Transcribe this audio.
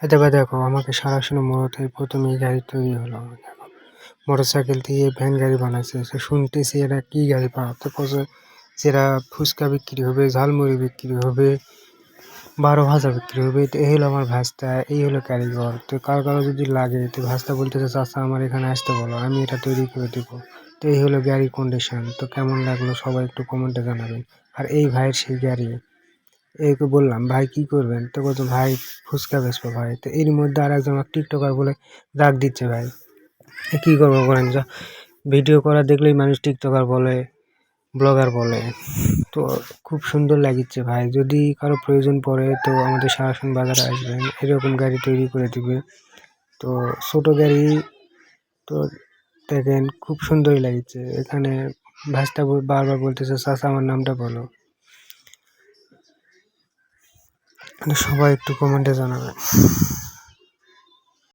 এবার দেখো আমাকে সারাশোনা মরতে প্রথমে এই গাড়ি তৈরি হলো। দেখো মোটরসাইকেল থেকে ভ্যান গাড়ি বানাইছে, সে শুনতেছি এরা কি গাড়ি বানাতে বসে, যেরা ফুচকা বিক্রি হবে, ঝালমুড়ি বিক্রি হবে, বারো ভাজা বিক্রি হবে। তো এই হলো আমার ভাস্তা, এই হলো কারিগর। তো কারো যদি লাগে তো ভাস্তা বলতেছে চাচা আমার এখানে আসতে বলো, আমি এটা তৈরি করে দেবো। তো এই হলো গাড়ির কন্ডিশন। তো কেমন লাগলো সবাই একটু কমেন্টে জানাবেন। আর এই ভাইয়ের সেই গাড়ি, একে বললাম ভাই কি করবেন, তো বলতো ভাই ফুচকা বেচবো ভাই। তো এর মধ্যে আর একজন টিকটকার বলে ডাক দিচ্ছে ভাই, কি করবো বলেন, যা ভিডিও করা দেখলেই মানুষ টিকটকার বলে, ব্লগার বলে। তো খুব সুন্দর লাগিচ্ছে ভাই, যদি কারো প্রয়োজন পড়ে তো আমাদের শাসন বাজারে আসবেন, এরকম গাড়ি তৈরি করে দিবে। তো ছোট গাড়ি, তো দেখেন খুব সুন্দরই লাগিচ্ছে। এখানে ভাইস্তা বারবার বলতেছে চাচা আমার নামটা বলো। সবাই একটু কমেন্টে জানাবেন।